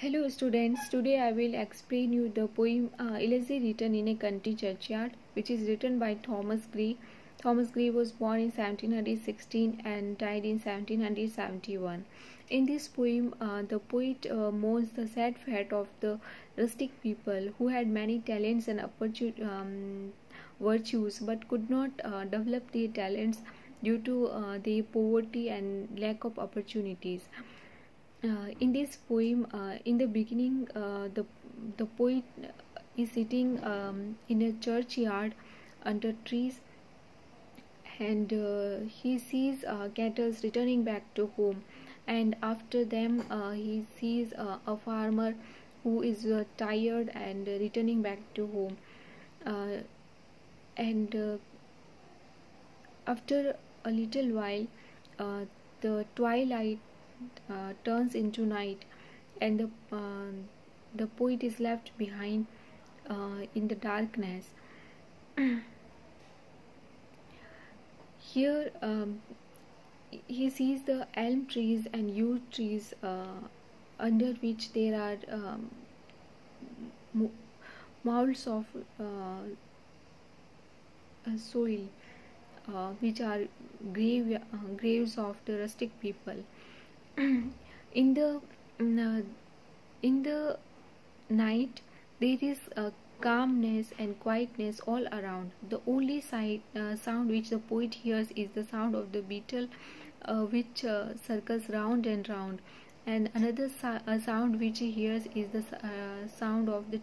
Hello students, today I will explain you the poem Elegy written in a country churchyard, which is written by Thomas Gray. Thomas Gray was born in 1716 and died in 1771. In this poem, the poet mourns the sad fate of the rustic people who had many talents and virtues but could not develop their talents due to their poverty and lack of opportunities. In this poem, in the beginning, the poet is sitting in a churchyard under trees, and he sees cattle returning back to home, and after them he sees a farmer who is tired and returning back to home, uh, and after a little while, the twilight turns into night, and the poet is left behind in the darkness. Here, he sees the elm trees and yew trees under which there are mounds of soil, which are graves of the rustic people. in the in the night, there is calmness and quietness all around. The only sound which the poet hears is the sound of the beetle, which circles round and round, and another sound which he hears is the sound of the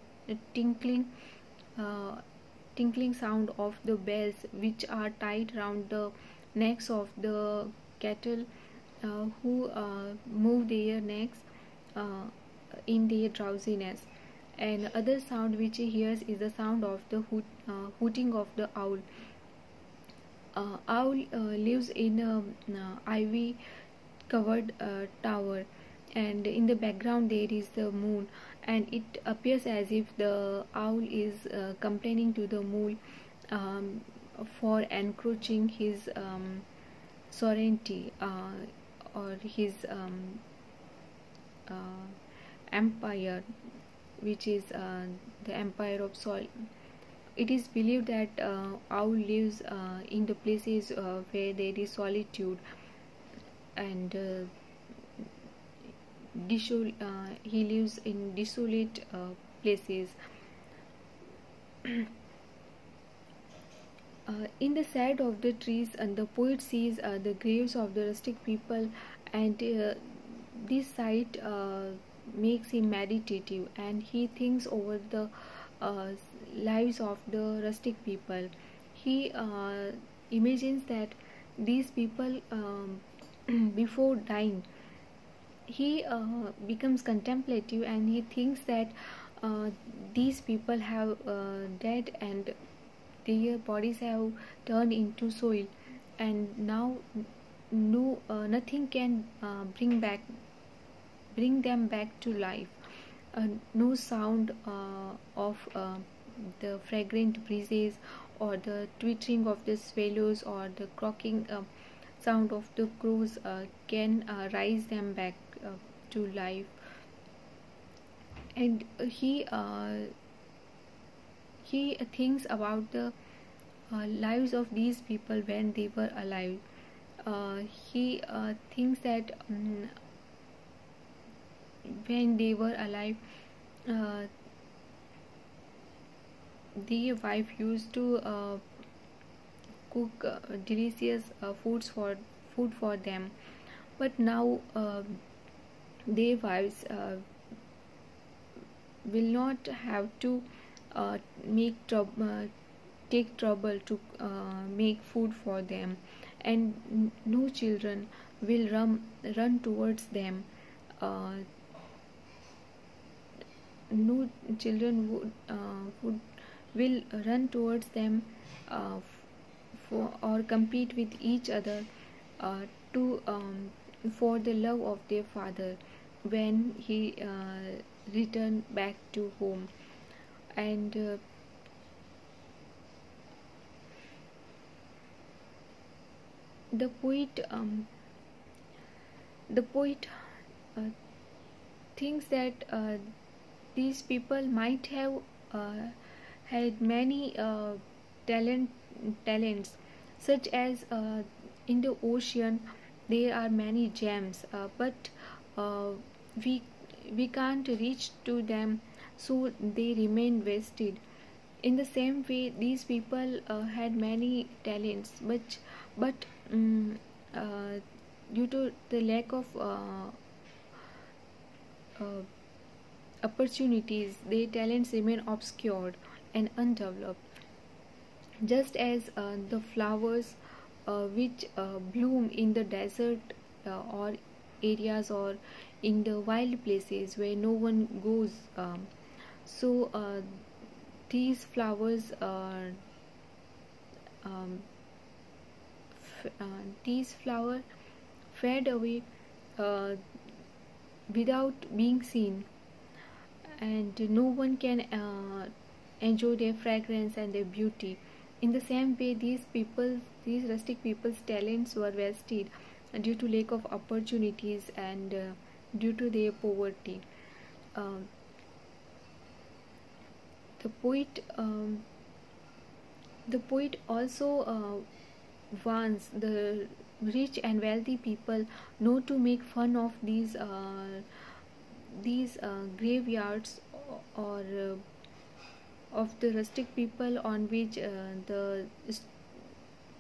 tinkling uh, tinkling sound of the bells which are tied round the necks of the cattle, who move their necks uh, in their drowsiness. And other sound which he hears is the sound of the hooting of the owl. Owl lives in a ivy covered tower, and in the background there is the moon, and it appears as if the owl is complaining to the moon for encroaching his sovereignty, or his empire, which is the empire of soil. It is believed that owl lives in the places where there is solitude, and he lives in desolate places. In the shade of the trees, and the poet sees the graves of the rustic people, and this sight makes him meditative, and he thinks over the uh, lives of the rustic people. He imagines that these people, before dying, he becomes contemplative, and he thinks that uh, these people have died, and their bodies have turned into soil, and now nothing can bring them back to life. No sound of the fragrant breezes, or the twittering of the swallows, or the croaking sound of the crows can rise them back to life. And he thinks about the lives of these people when they were alive. He thinks that when they were alive, uh, the wife used to cook delicious food for them, but now their wives will not have to make take trouble to make food for them, and no children will run towards them. uh, no children would will run towards them for or compete with each other to for the love of their father when he returned back to home. And the poet uh, thinks that these people might have had many talent talents, such as in the ocean there are many gems, but uh, we we can't reach to them, so they remain wasted. In the same way, these people had many talents, but um, uh, due to the lack of uh, opportunities, their talents remain obscured and undeveloped. Just as the flowers which bloom in the desert or areas or in the wild places where no one goes, so these flowers um, these flowers fade away uh, without being seen, and no one can enjoy their fragrance and their beauty. In the same way, these rustic people's talents were wasted due to lack of opportunities and due to their poverty. Um, the poet also warns the rich and wealthy people not to make fun of these graveyards or of the rustic people on which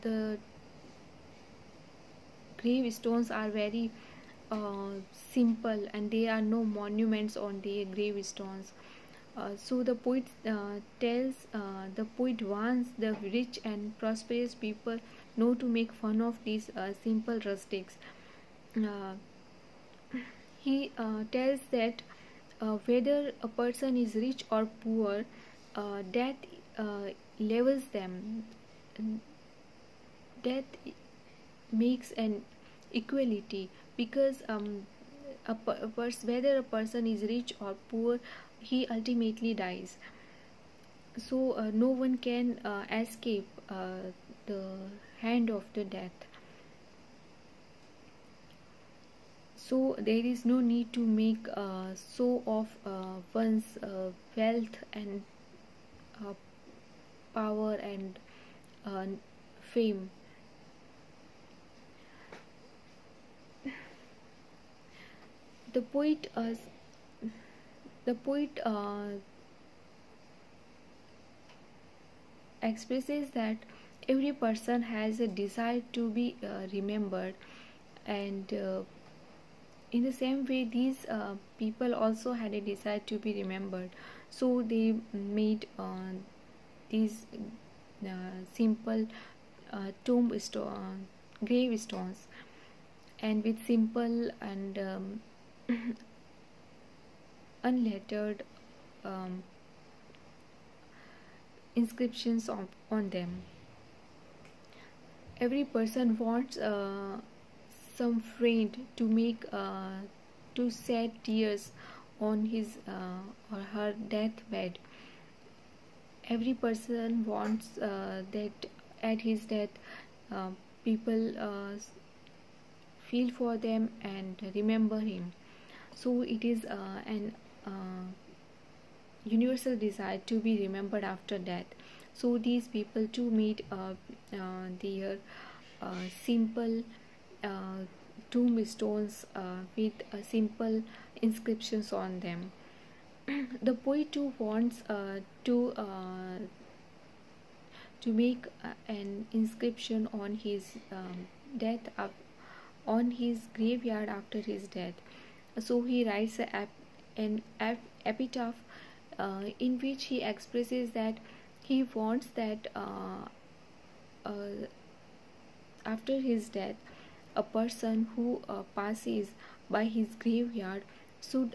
the gravestones are very simple, and there are no monuments on their gravestones. So the poet warns the rich and prosperous people not to make fun of these simple rustics. Uh, he tells that whether a person is rich or poor, death levels them. Death makes an equality, because whether a person is rich or poor, he ultimately dies. So no one can escape the hand of the death. So there is no need to make show of one's wealth and uh, power and uh, fame. The poet the poet expresses that every person has a desire to be remembered, and in the same way, these people also had a desire to be remembered, so they made these simple gravestones, and with simple and unlettered um, inscriptions on them. Every person wants some friend to make to shed tears on his or her deathbed. Every person wants that at his death people feel for them and remember him. So it is an universal desire to be remembered after death. So these people too made their simple uh, tombstones with simple inscriptions on them. The poet too wants to make an inscription on his death on his graveyard after his death. So he writes an epitaph in which he expresses that he wants that uh, after his death, a person who passes by his graveyard should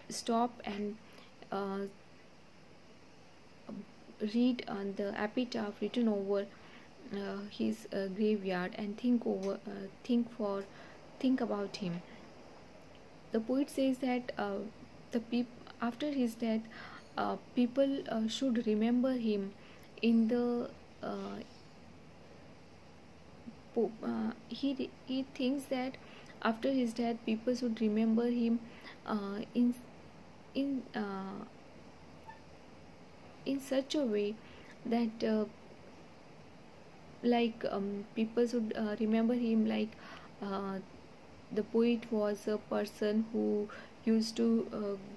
stop and uh, read on the epitaph written over his graveyard and think about him. The poet says that after his death, people should remember him in the he thinks that after his death, people should remember him uh, in in uh, in such a way that people should remember him like uh, the poet was a person who used to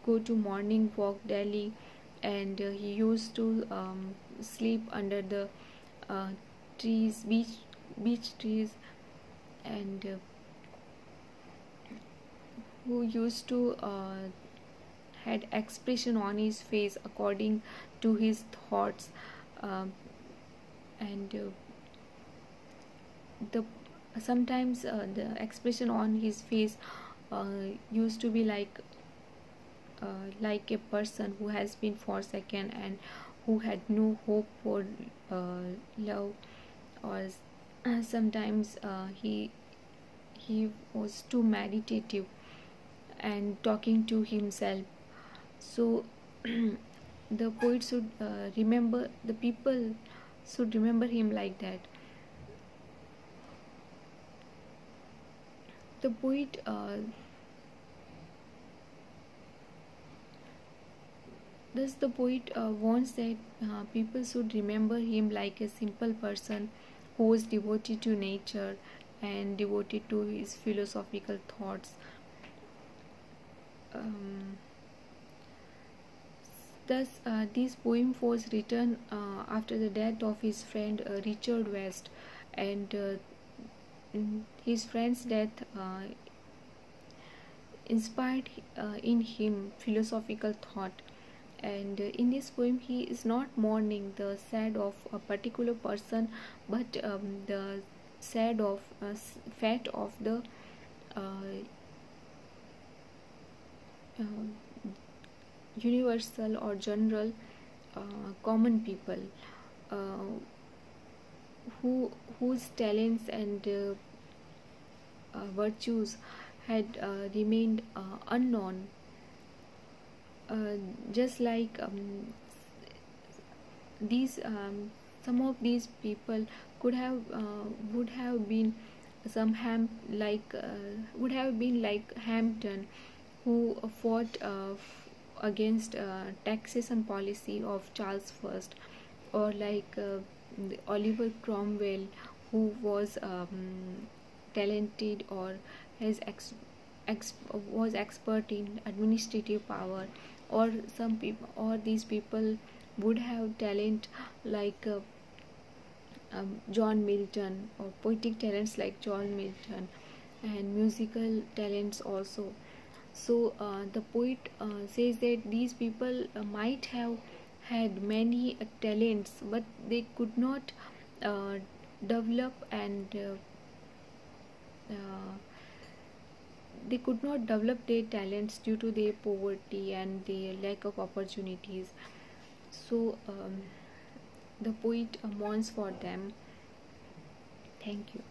go to morning walk daily, and he used to sleep under the uh, trees, beach trees, and who used to had expression on his face according to his thoughts, um, and the sometimes the expression on his face used to be like a person who has been forsaken and who had no hope for love, or sometimes he was too meditative and talking to himself. So the poet should remember, the people should remember him like that. The poet thus the poet wants that people should remember him like a simple person who was devoted to nature and devoted to his philosophical thoughts. um, Thus, this poem was written after the death of his friend Richard West, and his friend's death inspired in him philosophical thought. And in this poem, he is not mourning the sad of a particular person, but the sad of fate of the uh, uh, universal or general common people, uh, whose talents and virtues had remained unknown, just like these some of these people could have would have been some would have been like Hampden, who fought against taxation policy of Charles I, or like Oliver Cromwell, who was talented or has was expert in administrative power, or some people, or these people would have talent like John Milton, or poetic talents like John Milton, and musical talents also. So the poet says that these people might have had many talents, but they could not uh, develop, and uh, they could not develop their talents due to their poverty and their lack of opportunities. So the poet mourns for them. Thank you.